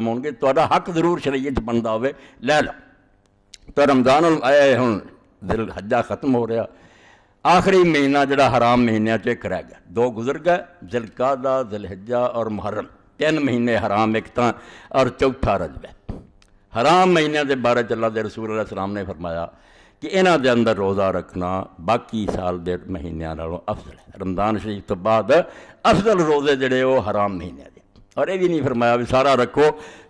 ਹੋਣਗੇ, ਤੁਹਾਡਾ ਹੱਕ ਜ਼ਰੂਰ ਸ਼ਰੀਅਤ ਬਣਦਾ ਹੋਵੇ, ਲੈ ਲਓ। ਤਾਂ ਰਮਜ਼ਾਨ ਆਇਆ, ਹੁਣ ਦਿਲ ਹੱਜਾ ਖਤਮ ਹੋ ਰਿਹਾ, آخری مہینہ جڑا حرام مہینہ چ ایک رہ گیا، دو گزر گئے، ذوالقعدہ، ذوالحجہ اور محرم، 3 مہینے حرام ایک تاں اور چوتھا رجب ہے۔ حرام مہینے دے بارے اللہ دے رسول علیہ السلام نے فرمایا کہ انہاں دے اندر روزہ رکھنا باقی سال دے مہینیاں نالوں افضل ہے۔ رمضان شریف تو بعد افضل روزے جڑے وہ حرام مہینے دے، اور یہ بھی نہیں فرمایا بھی سارا رکھو،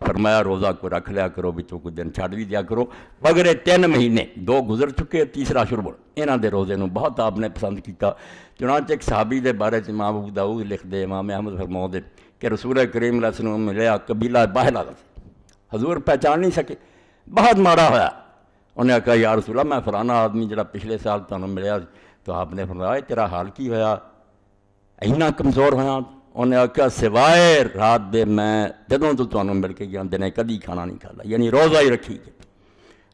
فرمایا روزہ کو رکھ لیا کرو، بھی تو کچھ دن چھڑ بھی دیا کرو، مگر یہ 3 مہینے 2 گزر چکے، تیسرا شروع، انہاں دے روزے نو بہت آپ نے پسند کیتا۔ چنانچہ ایک صحابی دے بارے امام ابو داؤد لکھ دے، امام احمد فرماؤں دے کہ رسول کریم علیہ السلام ملیا قبیلہ باہلا دا، حضور پہچان نہیں سکے، بہت مارا ہویا۔ انہیں کہا یا رسول اللہ میں فلانا آدمی جڑا پچھلے سال تانوں ملیا، تو آپ نے فرمایا تیرا حال کی ہویا، اینا کمزور ہویا؟ انہیں آکھا سوائے رات دے میں جدوں تو تانوں مل کے گیا دنے کدی کھانا نہیں کھادا، یعنی روزہ ہی رکھی گیا،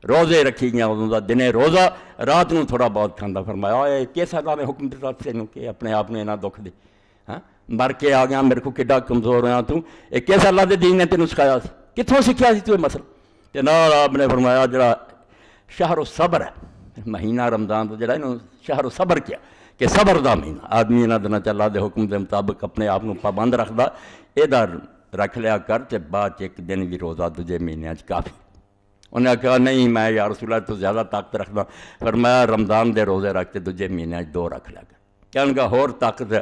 روزے رکھی گیا ادوں دا، دنے روزہ، رات نو تھوڑا بہت کھانا۔ فرمایا اے کس اللہ نے حکم دیتا تینوں کہ اپنے آپ نے انہاں دکھ دے؟ ہاں مر کے آ گیا، میرے کو کڈا کمزور ہویا تو، اے کس اللہ دے دین نے تینوں سکھایا سی؟ کتھوں سکھیا سی تو یہ مسئلہ؟ تے نال آپ نے فرمایا جڑا شہر الصبر ہے، مہینہ رمضان تو جڑا انہوں شہر الصبر کیا کہ صبر دا مہینہ، آدمی انہاں دنوں چ اللہ دے حکم دے مطابق اپنے آپ کو پابند رکھدا، اے دا رکھ لیا کر تے بعد ایک دن بھی روزہ دوجے مہینے چ کافی۔ انہیں کہا نہیں میں یا رسول اللہ تو زیادہ طاقت رکھدا، فرمایا رمضان دے روزے رکھتے دوجے مہینے 2 رکھ لیا کر۔ کہنے کا ہور طاقت ہے،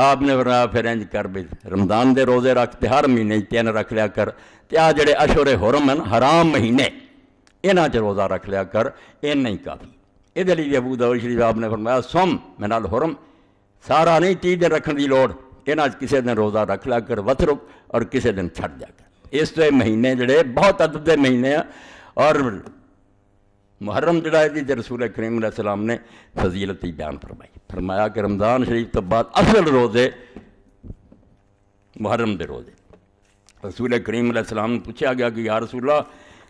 آپ نے فرمایا پھر انج کر بھی رمضان دے روزے رکھتے ہر مہینے 3 رکھ لیا کر، تے آ جڑے اشہر حرم ہیں حرام مہینے انہاں چ روزہ رکھ لیا کر، نہیں کافی۔ یہ لیے ابو داؤد شریف آپ نے فرمایا سم من الحرم، سارا نہیں 30 دن رکھنے دی لوڑ، انہاں چ کسے دن روزہ رکھ لیا کر وترک، اور کسے دن چھڑ دیا کر۔ اس تو یہ مہینے جڑے بہت عدد دے مہینے ہیں، اور محرم جڑا ہے تے رسول کریم علیہ السلام نے فضیلت ہی بیان فرمائی، فرمایا کہ رمضان شریف تو بعد افضل روزے محرم دے روزے۔ رسول کریم علیہ السلام نے پوچھا گیا کہ یا رسول اللہ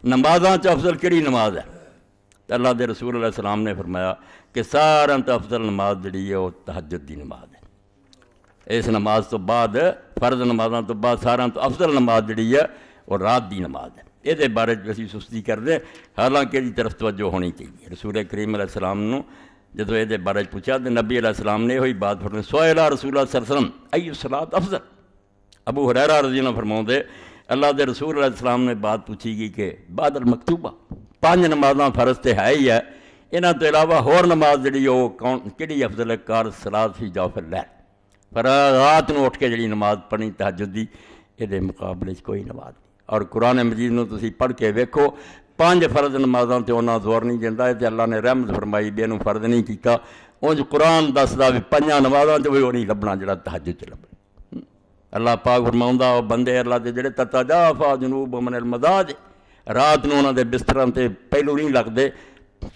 نمازاں چ افضل کیڑی نماز ہے؟ تو اللہ دے رسول علیہ السلام نے فرمایا کہ ساراں تو افضل نماز جڑی ہے وہ تہجد دی نماز ہے۔ اس نماز تو بعد فرض نمازاں تو بعد ساراں تو افضل نماز جڑی ہے وہ رات دی نماز ہے۔ یہ بارے اسی سستی کرتے، حالانکہ یہ طرف توجہ ہونی چاہیے۔ رسول کریم علیہ السلام نے جدو یہ بارے پوچھا تو نبی علیہ السلام نے وہی بات فرمائی، سئل رسول اللہ صلی اللہ علیہ وسلم ای الصلاۃ افضل۔ ابو ہریرہ رضی اللہ عنہ فرماؤں دے اللہ دے رسول علیہ السلام نے بات پوچھی گی کہ بعد المکتوبہ 5 نمازاں فرض تے ہے ہی ہے، انہاں تو علاوہ ہور نماز جڑی وہ کون کہڑی افضل ہے؟ قال صلاۃ فی جوف اللیل، پر رات نو اٹھ کے جڑی نماز پڑھنی تہجد دی، یہ مقابلے کوئی نماز نہیں۔ اور قرآن مجید نو تسی پڑھ کے ویکھو 5 فرض نمازاں تے انہاں زور نہیں دیندا ہے، تے اللہ نے رحمت فرمائی بھی اینوں فرض نہیں کیتا۔ اونج قرآن دسدا بھی 5 نمازاں تے وہ نہیں لبنا جڑا تہجد چ لبنا۔ اللہ پاک فرماؤندا او بندے اللہ دے جڑے تتجافا جنوبہم عن المضاجع، رات نو انہاں دے بستراں تے پہلو نہیں لگدے،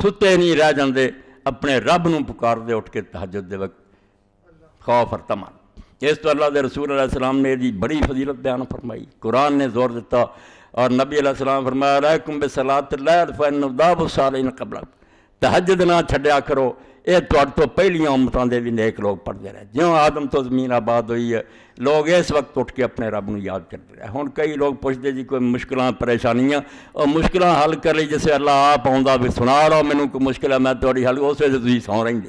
ستے نہیں رہ جاندے، اپنے رب نو پکار دے اٹھ کے تہجد دے وقت خوف اور طمع۔ اس تو اللہ دے رسول علیہ السلام نے دی بڑی فضیلت بیان فرمائی، قرآن نے زور دیتا، اور نبی علیہ السلام فرمایا علیکم بصلاۃ اللیل فإن داب الصالحین قبلکم، تہجد نہ چھڈیا کرو، یہ تو پہلیاں امتاں دے بھی نیک لوگ پڑھتے رہے، جیوں آدم تو زمین آباد ہوئی ہے، لوگ اس وقت اٹھ کے اپنے رب نو یاد کرتے رہے۔ ہن کئی لوگ پوچھتے جی کوئی مشکلاں پریشانیاں، اور مشکلاں حل کر لی جیسے اللہ آپ آؤں بھی سنا رہا مینوں کوئی مشکل ہے میں تھوڑی حل، اس ویسے تسی سو رہی۔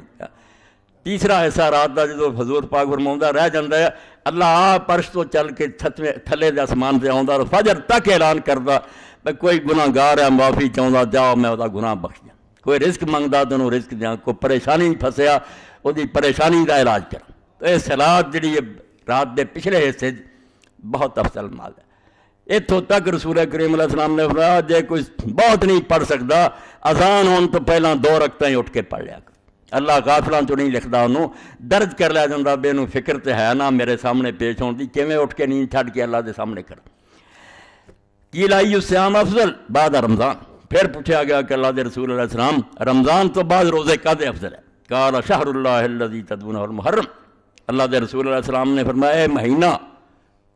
تیسرا حصہ رات کا جدو حضور پاک فرماؤندا رہ جاتا ہے، اللہ آپ عرش تو چل کے تھلے دے آسمان سے آؤں اور فجر تک اعلان کردا بھائی کوئی گناہ گار ہے معافی چاہتا جاؤ میں وہ گناہ بخش دیا، کوئی رزق منگتا تو انہوں رزق دیا، کوئی پریشانی پھسیا وہ پریشانی کا علاج کرا۔ تو یہ صلاۃ جڑی ہے رات دے پچھلے حصے بہت افضل نماز ہے۔ اتوں تک رسول کریم علیہ السلام نے فرمایا جے کوئی بہت نہیں پڑھ سکتا اذان ہون تو پہلا 2 رکعتاں ہی اٹھ کے پڑھ لیا، اللہ غافلاں چوں نہیں لکھدا، انہوں درج کر لیا جاتا بے نوں فکر تے ہے نا میرے سامنے پیش ہون دی، کیویں اٹھ کے نیند چھڈ کے اللہ دے سامنے کر۔ قیل ای الصیام افضل بعد رمضان، پھر پوچھا گیا کہ اللہ دے رسول علیہ السلام رمضان تو بعد روزے کدے افضل ہے؟ قال شہر اللہ الذی تدعونہ المحرم، اللہ دے رسول علیہ السلام نے فرمایا اے مہینہ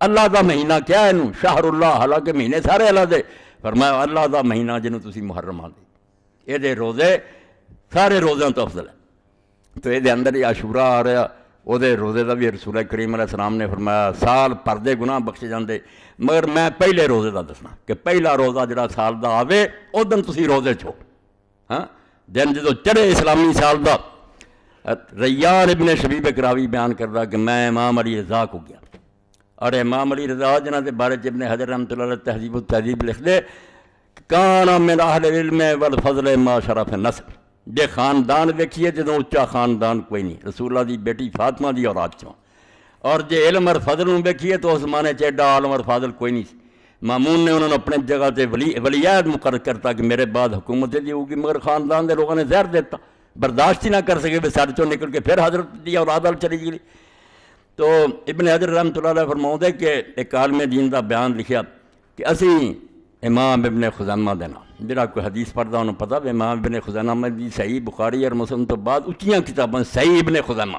اللہ دا مہینہ کیا ہے انہوں شہر اللہ، حالانکہ مہینے سارے اللہ دے، فرمایا اللہ دا مہینہ جنہوں تسی محرم آندے، یہ دے روزے سارے روزوں تو افضل ہے۔ تو یہ اندر عاشورہ آ رہا، وہ روزے کا بھی رسول کریم علیہ السلام نے فرمایا سال بھر دے گناہ بخشے جاندے، مگر میں پہلے روزے کا دسنا کہ پہلا روزہ جڑا سال دا آوے اس دن تسی روزے چھو، ہاں دن جدو چڑھے اسلامی سال دا۔ ریان ابن شبیب کراوی بیان کردا کہ میں امام علی رضا کو گیا، اور امام علی رضا جنہاں دے بارے ابن حجر رحمۃ اللہ علیہ تہذیب التہذیب لکھ دے کان من اہل العلم والفضل ما شرف النسب، جے خاندان ویکھیے جدوں اچا خاندان کوئی نہیں، رسول اللہ دی بیٹی فاطمہ دی اولاد چوں، اور جے علم اور فضل نوں ویکھیے تو اس زمانے چ ایڈا عالم اور فاضل کوئی نہیں سی۔ مامون نے انہوں نے اپنے جگہ تے ولی عہد مقرر کرتا کہ میرے بعد حکومت دی ہوگی، مگر خاندان دے لوگوں نے زہر دیتا، برداشت ہی نہ کر سکے، بھی سڑ چوں نکل کے پھر حضرت دی اولاد ال چلی گئی۔ تو ابن حجر رحمۃ اللہ علیہ فرماؤندے کہ ایک عالم دین دا بیان لکھیا کہ اسی امام ابن خزیمہ دے نام، جڑا کوئی حدیث پڑھدا انہوں پتہ بھی امام ابن خزیمہ دی صحیح بخاری اور مسلم تو بعد اچھیاں کتاباں صحیح ابن خزیمہ،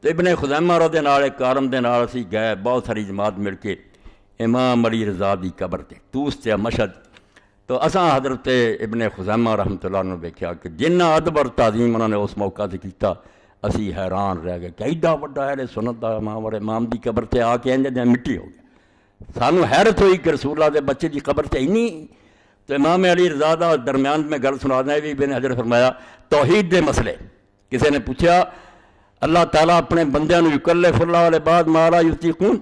تو ابن خزیمہ رو دے نال ایک کارم دے نال اسی گئے بہت ساری جماعت مل کے امام علی رضا دی قبر تے توس تے مشہد، تو اساں حضرت ابن خزیمہ رحمۃ اللہ نے ویکھیا کہ جنہ ادب اور تعظیم انہوں نے اس موقع تے کیتا، اسی حیران رہ گئے کہ ایڈا وڈا اہل سنت دا امام اور امام دی قبر تے آ کے انج مٹی ہو گیا۔ سانو حیرت ہوئی کہ رسول اللہ دے بچے دی قبر تے اینی، تو امام علی رضا دا درمیان میں گل سنا دیں بھی ابن حجر فرمایا توحید دے مسئلے، کسی نے پوچھا اللہ تعالیٰ اپنے بندیاں نو یکلف اللہ العباد ما لا یطیقون،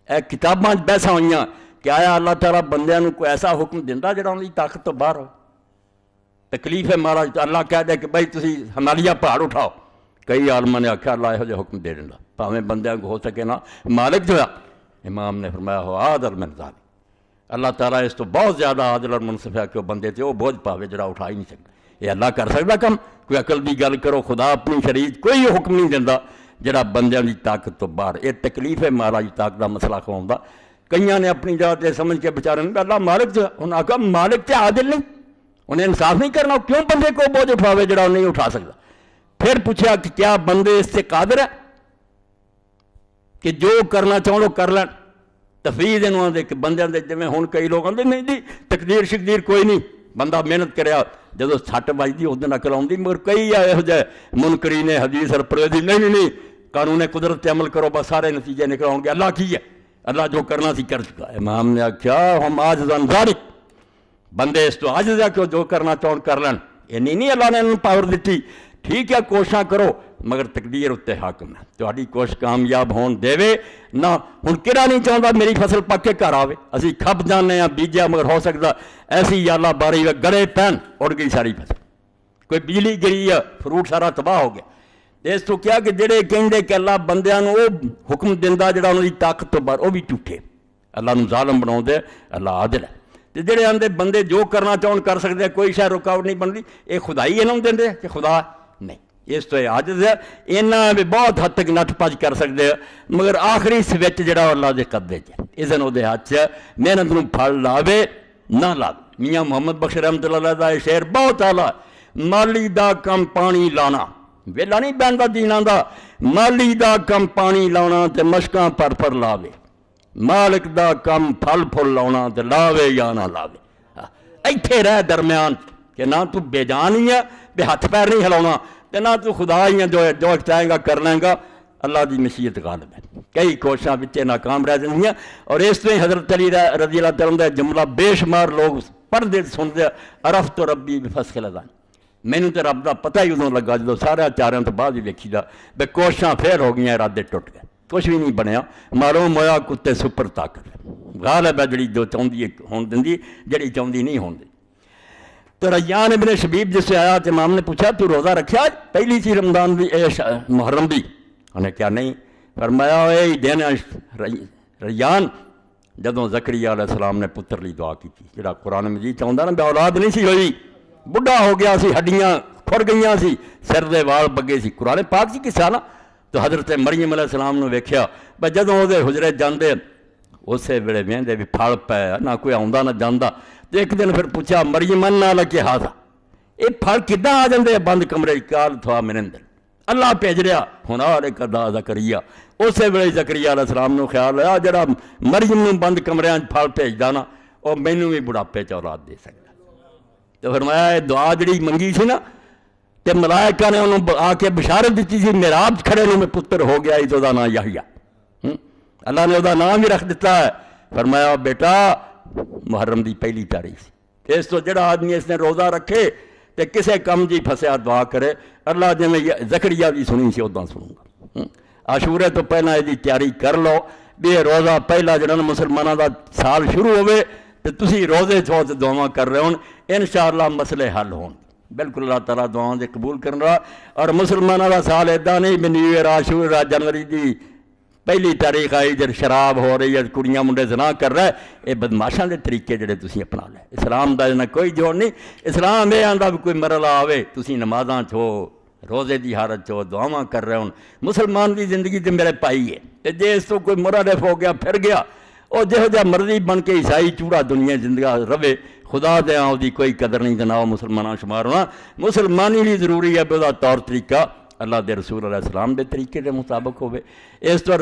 اے کتاباں بحثاں ہوئیاں کہ آیا اللہ تعالیٰ بندیاں نو کوئی ایسا حکم دیندا جڑا انہاں دی طاقت تو باہر ہو، تکلیف ہے مارا اللہ کہہ دے کہ بھائی تسی ہمالیہ پہاڑ اٹھاؤ، کئی عالماں نے آکھیا اللہ یہو جہا حکم دے دیندا بھاویں بندیاں کو ہو سکے نہ، مالک جو ہے امام نے فرمایا ہو عادل من ذالک، اللہ تعالیٰ اس تو بہت زیادہ عادل اور منصف ہے کہ وہ بندے تے وہ بوجھ پاوے جڑا اٹھا ہی نہیں سکتا۔ یہ اللہ کر سکتا کم؟ کوئی عقل دی گل کرو، خدا اپنی شریعت کوئی حکم نہیں دیندا جڑا بندیاں دی طاقت تو باہر، یہ تکلیف ہے مہاراج طاقت دا مسئلہ کھواؤندا۔ کئیاں نے اپنی جگہ تے سمجھ کے بیچارے نے اللہ مالک جو انہوں نے آکھا مالک تے عادل نہیں، انہیں انصاف نہیں کرنا، کیوں بندے کو بوجھ اٹھاوے جڑا نہیں اٹھا سکتا۔ پھر پوچھا کہ کیا بندے اس سے قادر ہے کہ جو کرنا چاہو کر لین؟ تفویض انہوں نے کہ بندیاں دے جویں ہن کئی لوگ آندے نہیں جی تقدیر شقدیر کوئی نہیں، بندہ محنت کریا جدو سٹ بجدی اس دن عقل آؤندی، مگر کئی یہو جہ منکرین حدیث اور پرویزی نہیں قانون قدرت عمل کرو بس سارے نتیجے نکل آؤ گے، اللہ کی ہے، اللہ جو کرنا سی کر چکا۔ امام نے آکھیا ہم عاجز عن ذالک، بندے اس تو عاجز ہے کہ جو کرنا چاہن کر لین، یہ نہیں اللہ نے انہوں پاور دیتی، ٹھیک ہے کوشاں کرو مگر تقدیر اتنے حاکم ہے، تہاڈی کوشش کامیاب ہون دے نہ۔ ہن کہڑا نہیں چاہتا میری فصل پک کے گھر آوے، اسی کھپ جانے ہیں بیجیا مگر ہو سکتا ایسی یا اللہ باری گڑے پہن اڑ گئی ساری فصل، کوئی بجلی گری ہے فروٹ سارا تباہ ہو گیا۔ اس تو کیا کہ جڑے کہندے کہ اللہ بندیاں نو حکم دیندا جڑا انہاں دی طاقت تو باہر، وہ بھی جھوٹے، اللہ نو ظالم بناؤ دے، اللہ عادل ہے۔ تے جڑے آندے بندے جو کرنا چاہن کر سکتے کوئی شاید رکاوٹ نہیں بنتی، یہ خدائی انہوں دیندے کہ خدا نہیں، اس تو عاجز ہے، انہاں بھی بہت حد تک نٹ پج کر سکتے ہیں مگر آخری سوچ جڑا اللہ دے قبضے چ، اذن وہ ہاتھ چ، محنت نو پھل لاوے نہ لاوے۔ میاں محمد بخش رحمۃ اللہ علیہ دا شعر بہت اعلیٰ، مالی دا کم پانی لانا، ویلا نہیں بہندا دینا دا، مالی دا کم پانی لانا تے مشکاں پر لاوے، مالک دا کم پھل پھل لاؤنا تے لاوے یا نہ لاوے۔ ایتھے رہ درمیان کہ نہ تو بے جان ہی ہے بے ہاتھ پیر نہیں ہلاؤنا تے نہ تو خدا ہی ہے جو چاہے گا کر لیں گا، اللہ دی مشیت غالب ہے۔ کئی کوششاں بچے ناکام رہ جاندی ہیں، اور اس طرح حضرت علی رضی اللہ تعالیٰ عنہ جملہ بے شمار لوگ پڑھتے سنتے، عرفت ربی بفسخ الاذان، مینوں تے رب دا پتہ ہی ادوں لگا جدوں سارے چاریاں تو بعد ہی ویکھی دا بے کوششاں پھر ہو گئیاں، ارادے ٹوٹ گئے، کچھ بھی نہیں بنیا، معلوم ہویا کتے سپر طاقت غالب ہے جڑی جو چاہندی ہون دیندی، جڑی چاہندی نہیں ہون دی۔ تو ریان ابن شبیب جس سے آیا تو امام نے پوچھا تو روزہ رکھیا پہلی سی رمضان بھی محرم بھی؟ انہیں کیا نہیں، فرمایا اے دین ریان جدوں زکریا علیہ السلام نے پتر لی دعا کی تھی، جڑا قرآن مجید چاہتا نا بے اولاد نہیں سی ہوئی، بڑھا ہو گیا سی، ہڈیاں کھڑ گئیاں سی، سر دے وال بگے سی، قرآن پاک سی کسا نا۔ تو حضرت مریم علیہ السلام نے ویکھیا بھائی جدوں وہ حجرے جاندے اسی ویلے وہندے بھی پھل پے نہ کوئی آوندا نہ جاندا، تو ایک دن پھر پوچھا مریم انا لک ھذا، یہ پھل کداں آ جاندے بند کمرے قال تھا من اندر، اللہ بھیج رہا ہنالک دعا زکریا۔ اسی ویلے زکریا علیہ السلام نو خیال ہویا جڑا مریم نو بند کمریاں پھل بھیجدا نا وہ مینوں بھی بڑھاپے چ اولاد دے سکدا۔ تو فرمایا یہ دعا جڑی منگی سی نا تے ملائکہ نے انہوں آ کے بشارت دیتی سی معراج کھڑے میں پتر ہو گیا تو دا نام یحییٰ. اللہ نے دا نام ہی رکھ دیتا ہے. فرمایا بیٹا محرم دی پہلی تاریخ سی. اس تو جڑا آدمی اس نے روزہ رکھے تے کسے کم جی پھسیا دعا کرے اللہ جی میں زکریا بھی سنی سی ادا سنوں گا. عاشورے تو پہلا یہ تیاری کر لو بھی روزہ پہلا جڑا مسلمانوں دا سال شروع ہوئے تو تسی روزے چھوٹ دعا کر رہے ہون انشاءاللہ مسئلے حل ہون. بالکل اللہ تعالیٰ دعاؤں دے قبول کرنا. اور مسلمانوں دا سال ایدا نہیں بھی نیو ایئر عاشورہ جنوری دی پہلی تاریخ آئی جب شراب ہو رہی ہے کڑیاں منڈے زنا کر رہا ہے. یہ بدماشاں دے طریقے جڑے تسی اپنا لے. اسلام دا نہ کوئی جوڑ نہیں. اسلام یہ آندا بھی کوئی مرحلہ آوے تسی نمازاں چھو روزے دی حالت چھو دعاواں کر رہے ہوں. مسلمان دی زندگی تے میرے پائی ہے تے جے اس تو کوئی مرحلف ہو گیا پھر گیا اور جہو جا مرضی بن کے عیسائی چوڑا دنیا زندگی رہے خدا دے آؤ دی کوئی قدر نہیں جناب مسلمانوں شمار ہونا. مسلمانی لیے ضروری ہے بہت طور طریقہ اللہ دے رسول علیہ السلام دے طریقے دے مطابق ہوئے. اس طور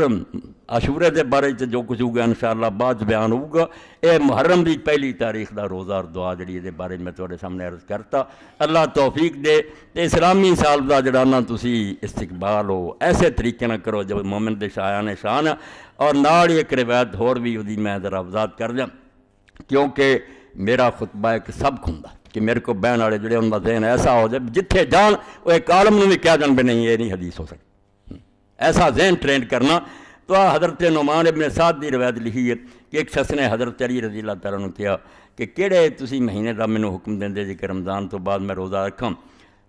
عاشورے دے بارے جو کچھ ہوگا انشاءاللہ بعد بیان ہوگا. اے محرم دی پہلی تاریخ دا روزہ اور دعا جڑی دے بارے میں تھوڑے سامنے عرض کرتا. اللہ توفیق دے تے اسلامی سال دا جڑا نا تسی استقبال ہو ایسے طریقے نہ کرو جب مومن دے شایان شان. اور نال ایک روایت ہور بھی دی میں ذرا وضاحت کر دیں کیونکہ میرا خطبہ ایک سبق ہوں کہ میرے کو بہن والے جڑے ان کا ذہن ایسا ہو جائے جتھے جان وہ ایک عالم نے بھی کیا جان بھی نہیں یہ نہیں حدیث ہو سکتی. ایسا ذہن ٹرینڈ کرنا. تو حضرت نعمان ابن سعد دی روایت لکھی ہے کہ ایک شخص نے حضرت علی رضی اللہ تعالیٰ نے کہا کہ کہڑے تسی مہینے دا مینوں حکم دیندے جی کہ رمضان تو بعد میں روزہ رکھاں.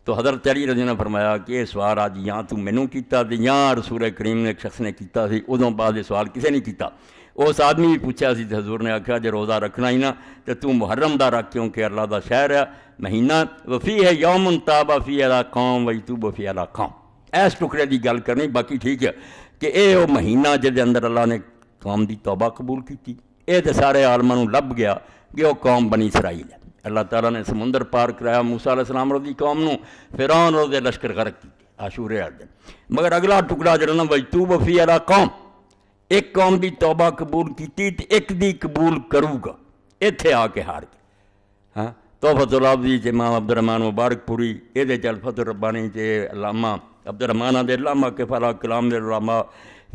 تو حضرت علی رضی اللہ نے فرمایا کہ یہ سوال آج یہاں تو مینوں کیتا تے یہاں رسول کریم نے ایک شخص نے کیتا سی ادوں بعد یہ سوال کسے نہیں کیتا. اس آدمی بھی پوچھا سی حضور نے آکھا جے روزہ رکھنا ہی نا تو محرم دا رکھ کیونکہ اللہ دا شہر ہے مہینہ وفی ہے یوم تابا فی علی قوم ویتوب فی علی قوم. اس ٹکڑے دی گل کرنی باقی ٹھیک ہے کہ اے وہ مہینہ جے دے اندر اللہ نے قوم دی توبہ قبول کی. اے تے سارے عالماں نوں لب گیا کہ وہ قوم بنی اسرائیل ہے. اللہ تعالیٰ نے سمندر پار کرایا موسیٰ علیہ السلام دی قوم نوں فرعون اور دے لشکر غرق کیتے عاشورے والے دن. مگر اگلا ٹکڑا جڑا نا ویتوب فی علی قوم ایک قوم دی توبہ قبول کیتی تے ایک دی قبول کروں گا ایتھے آ کے ہار گئے. ہاں تحفۃ العابدی تے امام عبد الرحمن مبارک پوری یہ دے چل فتح ربانی تے علامہ عبد الرحمن دے علامہ کفالہ کلام دے علامہ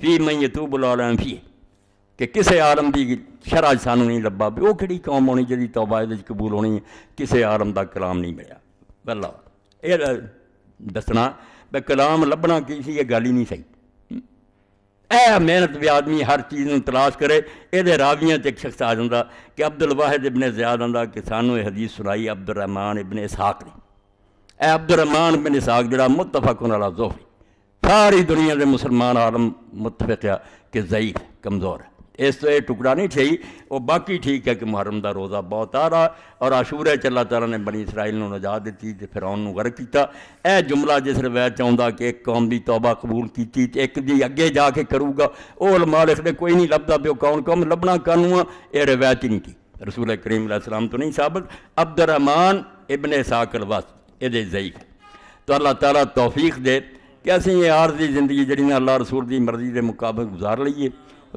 فی من یتوب العالم فی کہ کسے عالم دی شرح سانو نہیں لبا بھی وہ کہڑی قوم ہونی جی توبہ دے قبول ہونی کسے عالم دا کلام نہیں ملیا. واللہ یہ دسنا بے کلام لبنا کی سی یہ گل ہی نہیں صحیح. اے محنت بھی آدمی ہر چیز نوں تلاش کرے. یہ راویاں تے ایک شخص آ جاتا کہ عبد الواحد ابن زیاد آندا کہ سانو یہ حدیث سنائی عبد الرحمن ابن اسحاق نے. اے عبد الرحمن ابن اسحاق جڑا متفق علی ضعف ساری دنیا دے مسلمان عالم متفق ہے کہ ضعیف کمزور ہے. اس تو یہ ٹکڑا نہیں چاہیے وہ باقی ٹھیک ہے کہ محرم دا روزہ بہت آ رہا اور عاشورے چ اللہ تعالیٰ نے بنی اسرائیل نوں نجات دیتی تے فرعون نوں غرق کیتا. اے جملہ جس روایت چاہتا کہ ایک قوم دی توبہ قبول کیتی تے ایک دی اگے جا کے کروں گا وہ علماء لکھدے کوئی نہیں لبدا پیو کون قوم لبنا کانوں یہ روایت ہی نہیں کی رسول کریم علیہ السلام تو نہیں ثابت. عبد الرحمن ابن اسحاق الواسط یہ ضعیف. تو اللہ تعالیٰ توفیق دے کہ اسی یہ عارضی زندگی جڑی نا اللہ رسول دی مرضی دے مطابق گزار لئیے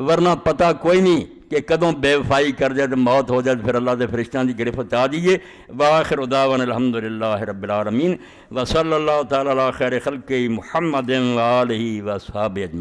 ورنہ پتہ کوئی نہیں کہ کدوں بے وفائی کر جائے تو موت ہو جائے پھر اللہ دے فرشتوں دی گرفت آ دیئے. وآخر دعوانا الحمدللہ رب العالمین وصلی اللہ تعالی علی خیر خلق محمد و آلہ و اصحابہ اجمعین.